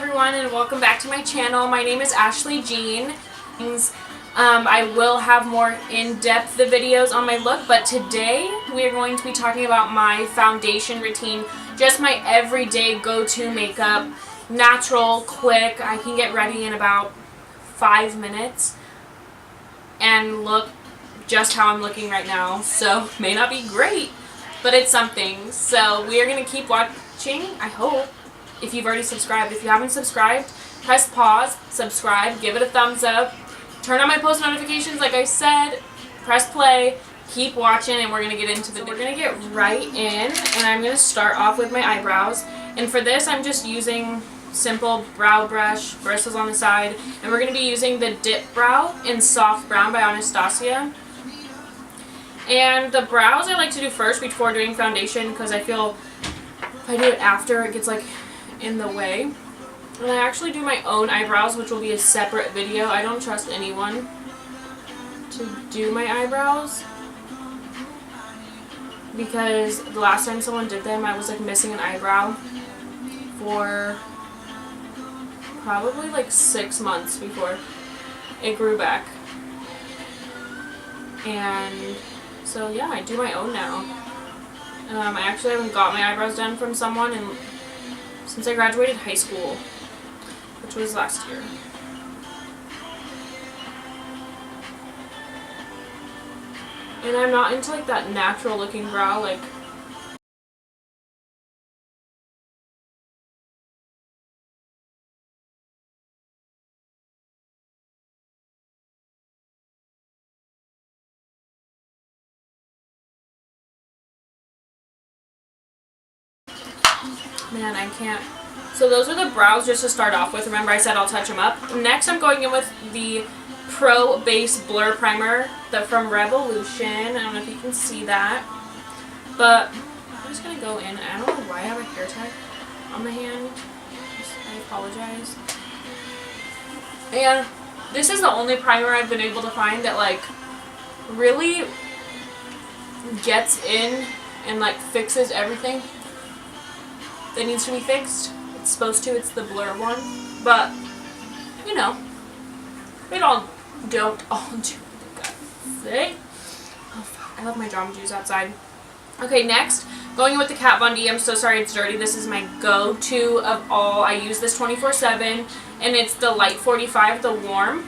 everyone, and welcome back to my channel. My name is Ashley Jean. I will have more in-depth videos on my look, but today we are going to be talking about my foundation routine, just my everyday go-to makeup, natural, quick. I can get ready in about 5 minutes and look just how I'm looking right now, so may not be great, but it's something. So we are going to keep watching, I hope. If you've already subscribed. If you haven't subscribed, press pause, subscribe, give it a thumbs up, turn on my post notifications like I said, press play, keep watching, and we're going to get into the video. We're going to get right in, and I'm going to start off with my eyebrows. And for this, I'm just using simple brow brush, bristles on the side, and we're going to be using the Dip Brow in Soft Brown by Anastasia. And the brows I like to do first before doing foundation, because I feel if I do it after, it gets like in the way. And I actually do my own eyebrows, which will be a separate video. I don't trust anyone to do my eyebrows because the last time someone did them, I was like missing an eyebrow for probably like 6 months before it grew back. And so yeah, I do my own now. I actually haven't got my eyebrows done from someone since I graduated high school, which was last year. And I'm not into like that natural looking brow, like man, I can't. So those are the brows just to start off with. Remember I said I'll touch them up. Next I'm going in with the Pro Base Blur Primer from Revolution. I don't know if you can see that. But I'm just going to go in. I don't know why I have a hair tie on my hand. I apologize. And this is the only primer I've been able to find that like really gets in and like fixes everything that needs to be fixed. It's supposed to. It's the Blur one. But, you know, we don't all do it. Oh, I love my Jamba Juice outside. Okay, next, going in with the Kat Von D. I'm so sorry it's dirty. This is my go-to of all. I use this 24/7, and it's the Light 45, the warm.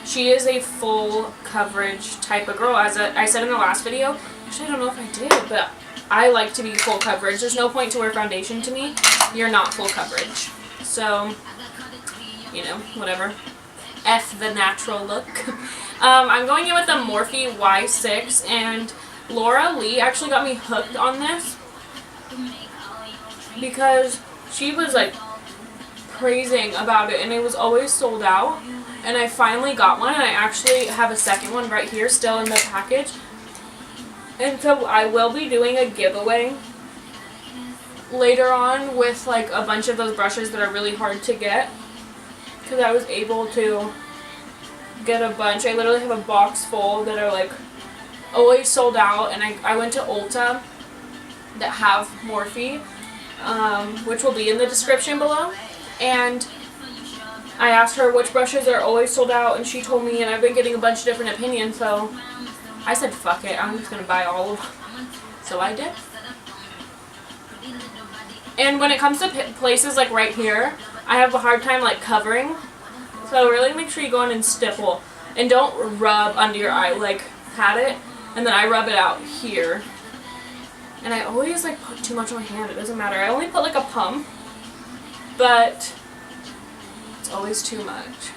She is a full coverage type of girl. As I said in the last video, actually I don't know if I did, but I like to be full coverage. There's no point to wear foundation to me. You're not full coverage. So, you know, whatever. F the natural look. I'm going in with the Morphe Y6, and Laura Lee actually got me hooked on this because she was like praising about it, and it was always sold out. And I finally got one, and I actually have a second one right here still in the package. And so I will be doing a giveaway later on with like a bunch of those brushes that are really hard to get, because I was able to get a bunch. I literally have a box full that are like always sold out, and I went to Ulta that have Morphe, which will be in the description below, and I asked her which brushes are always sold out, and she told me, and I've been getting a bunch of different opinions, so I said, fuck it, I'm just going to buy all of them. So I did. And when it comes to places like right here, I have a hard time like covering. So really make sure you go in and stipple. And don't rub under your eye. Like, pat it, and then I rub it out here. And I always like put too much on my hand. It doesn't matter. I only put like a pump. But it's always too much.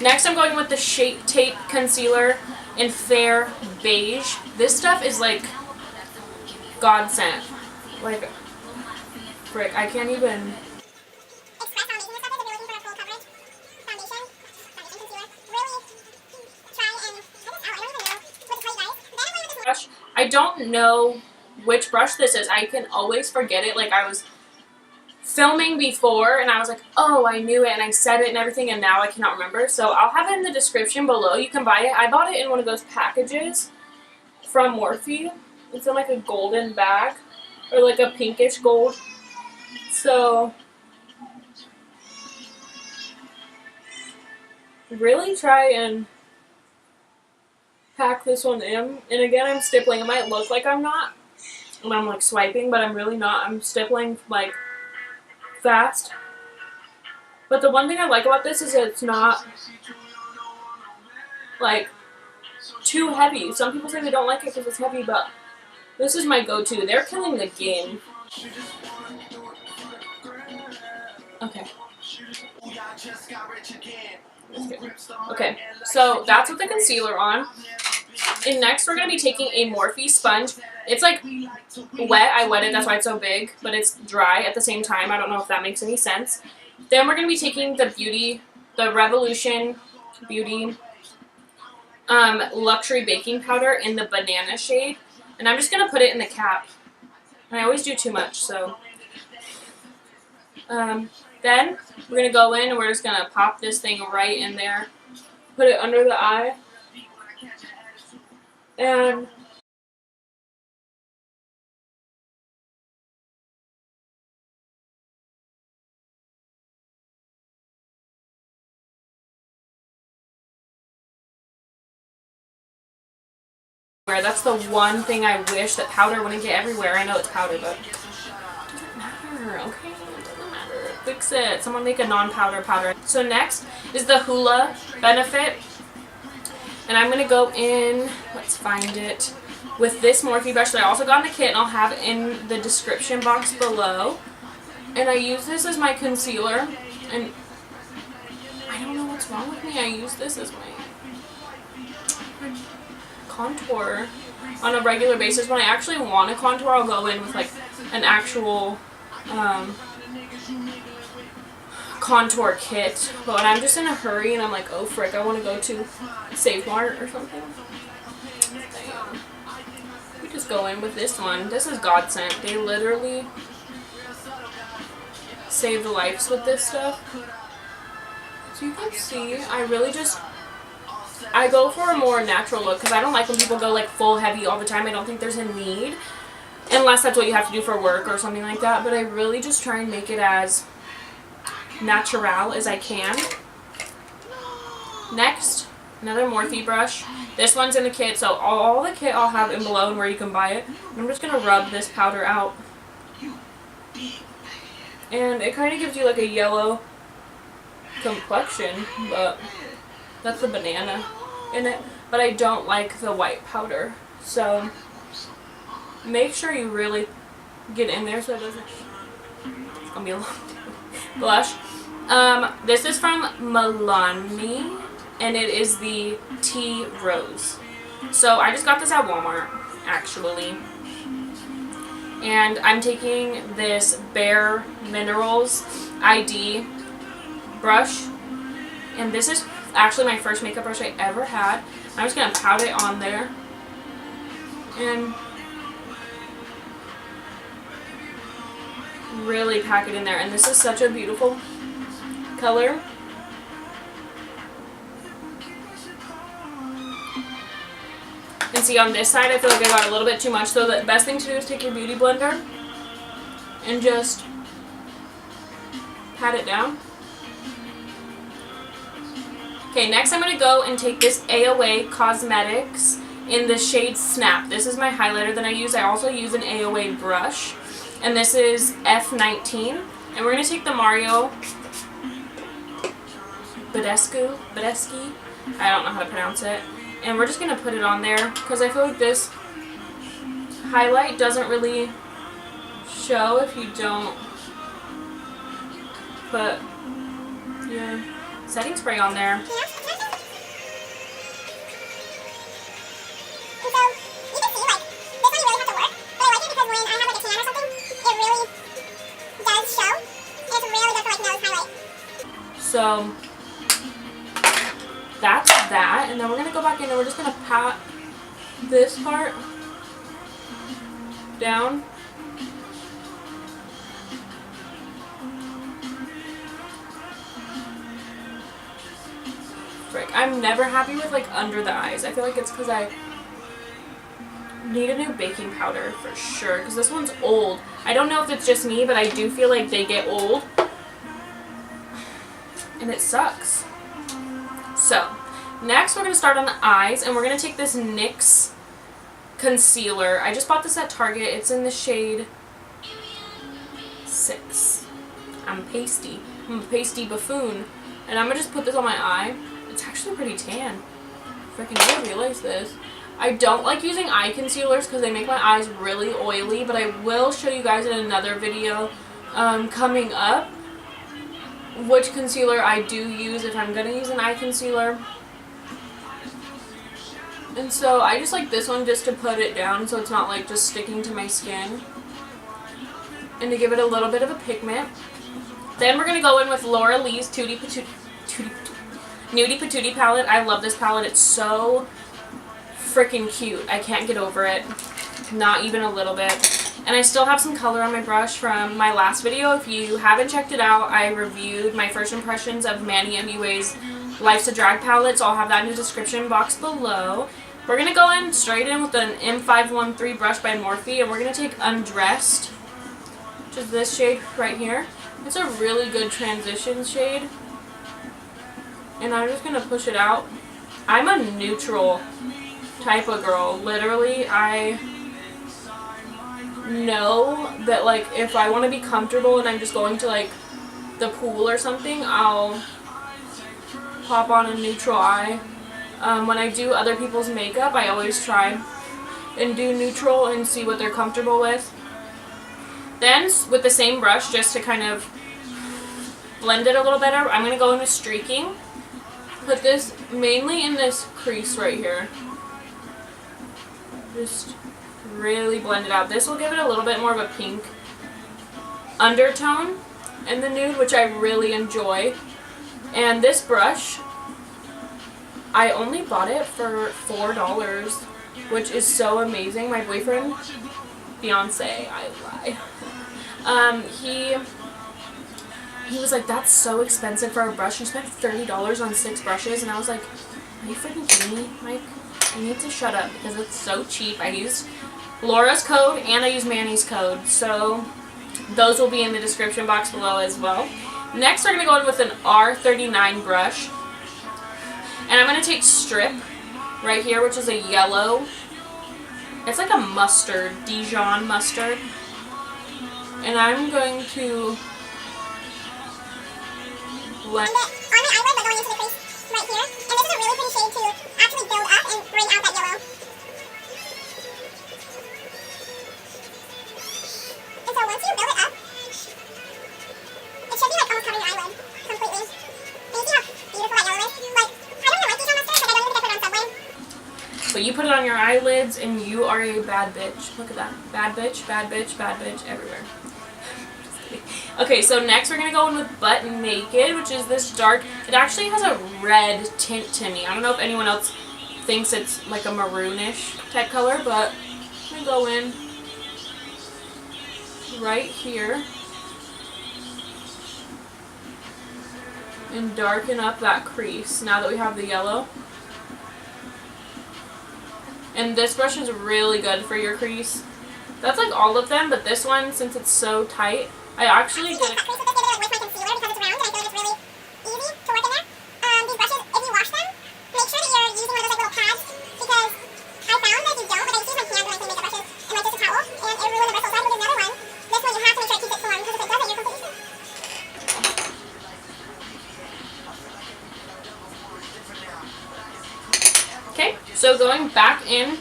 Next I'm going with the Shape Tape Concealer in Fair Beige. This stuff is like godsend. Like, frick, I can't even. I don't know which brush this is. I can always forget it. Like, I was filming before and I was like, oh, I knew it, and I said it and everything, and now I cannot remember. So I'll have it in the description below. You can buy it. I bought it in one of those packages from Morphe. It's in like a golden bag, or like a pinkish gold. So really try and pack this one in. And again, I'm stippling. It might look like I'm not when I'm like swiping, but I'm really not. I'm stippling like fast. But the one thing I like about this is that it's not like too heavy. Some people say they don't like it because it's heavy, but this is my go-to. They're killing the game. Okay. Okay, so that's with the concealer on. And next we're going to be taking a Morphe sponge. It's like wet. I wet it, that's why it's so big, but it's dry at the same time. I don't know if that makes any sense. Then we're going to be taking the Revolution Beauty Luxury Baking Powder in the banana shade. And I'm just going to put it in the cap. And I always do too much, so. Then we're going to go in and we're just going to pop this thing right in there. Put it under the eye. And that's the one thing I wish that powder wouldn't get everywhere. I know it's powder, but it doesn't matter, okay? It doesn't matter. Fix it. Someone make a non-powder powder. So next is the Hula Benefit. And I'm going to go in, let's find it, with this Morphe brush that I also got in the kit, and I'll have it in the description box below. And I use this as my concealer, and I don't know what's wrong with me. I use this as my contour on a regular basis. When I actually want a contour, I'll go in with like an actual contour kit. But when I'm just in a hurry and I'm like, oh frick, I want to go to Save Mart or something, we just go in with this one. This is godsend. They literally save the lives with this stuff. So you can see, I go for a more natural look because I don't like when people go like full heavy all the time. I don't think there's a need, unless that's what you have to do for work or something like that. But I really just try and make it as natural as I can. Next, another Morphe brush. This one's in the kit, so all the kit I'll have in below and where you can buy it. I'm just going to rub this powder out. And it kind of gives you like a yellow complexion, but that's the banana in it. But I don't like the white powder, so make sure you really get in there so it doesn't. It's gonna be a long blush. This is from Milani, and it is the Tea Rose. So I just got this at Walmart, actually. And I'm taking this Bare Minerals ID brush, and this is actually my first makeup brush I ever had. I'm just going to pat it on there and really pack it in there. And this is such a beautiful color. And see, on this side I feel like I got a little bit too much, so the best thing to do is take your beauty blender and just pat it down. Okay, next I'm going to go and take this AOA Cosmetics in the shade Snap. This is my highlighter that I use. I also use an AOA brush, and this is F19. And we're going to take the Mario Badescu, I don't know how to pronounce it. And we're just going to put it on there because I feel like this highlight doesn't really show if you don't put your setting spray on there. So that's that, and then we're going to go back in and we're just going to pat this part down. Frick, I'm never happy with like under the eyes. I feel like it's because I need a new baking powder for sure, because this one's old. I don't know if it's just me, but I do feel like they get old. And it sucks. So, next we're going to start on the eyes, and we're going to take this NYX concealer. I just bought this at Target. It's in the shade 6. I'm pasty. I'm a pasty buffoon. And I'm going to just put this on my eye. It's actually pretty tan. Freaking I didn't realize this. I don't like using eye concealers because they make my eyes really oily, but I will show you guys in another video coming up which concealer I do use if I'm going to use an eye concealer. And so I just like this one just to put it down so it's not like just sticking to my skin. And to give it a little bit of a pigment. Then we're going to go in with Laura Lee's Nudie Patootie palette. I love this palette. It's so freaking cute. I can't get over it. Not even a little bit. And I still have some color on my brush from my last video. If you haven't checked it out, I reviewed my first impressions of Manny MUA's Life's a Drag palette, so I'll have that in the description box below. We're going to go in straight in with an M513 brush by Morphe, and we're going to take Undressed, which is this shade right here. It's a really good transition shade. And I'm just going to push it out. I'm a neutral type of girl. Literally, I know that like if I want to be comfortable and I'm just going to like the pool or something, I'll pop on a neutral eye. When I do other people's makeup, I always try and do neutral and see what they're comfortable with. Then with the same brush, just to kind of blend it a little better, I'm going to go into streaking. Put this mainly in this crease right here. Just really blend it out. This will give it a little bit more of a pink undertone in the nude, which I really enjoy. And this brush, I only bought it for $4, which is so amazing. My boyfriend, fiance, I lie. He was like, that's so expensive for a brush. You spent $30 on 6 brushes. And I was like, are you freaking kidding me, Mike? You need to shut up because it's so cheap. I used Laura's code and I used Manny's code. So those will be in the description box below as well. Next, we're going to go in with an R39 brush. And I'm going to take Strip right here, which is a yellow. It's like a mustard, Dijon mustard. And I'm going to blend it on my eyelid, but going into the crease right here. And this is a really pretty shade to actually build up and bring out that yellow. And so once you build it up, it should be like almost covering your eyelid completely. And you see how beautiful that yellow is? Like, I don't really like Dijon mustard, like I don't even think I put it on Subway. So you put it on your eyelids and you are a bad bitch. Look at that. Bad bitch, bad bitch, bad bitch, everywhere. Okay, so next we're going to go in with Butt Naked, which is this dark. It actually has a red tint to me. I don't know if anyone else thinks it's like a maroonish type color, but I'm going to go in right here and darken up that crease now that we have the yellow. And this brush is really good for your crease. That's like all of them, but this one, since it's so tight, I actually did it. With my concealer because it's round and I feel like it's really easy to work in there. These brushes, if you wash them, make sure that you're using one of those like little pads because I found that if you don't, like I can use my hand when I clean makeup brushes and like just a towel and it will ruin the bristles. So I think another one. This one you have to make sure it keeps it formed because if it doesn't, you're completely screwed. Okay, so going back in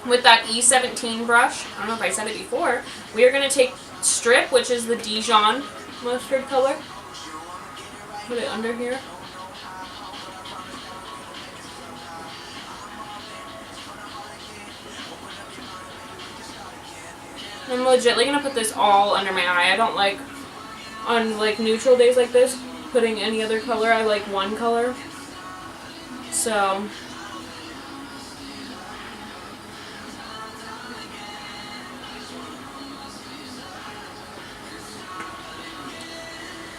with that E17 brush, I don't know if I said it before, we are going to take Strip, which is the Dijon mustard color. Put it under here. I'm legitimately going to put this all under my eye. I don't like, on like neutral days like this, putting any other color. I like one color. So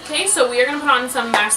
okay, so we are going to put on some mascara.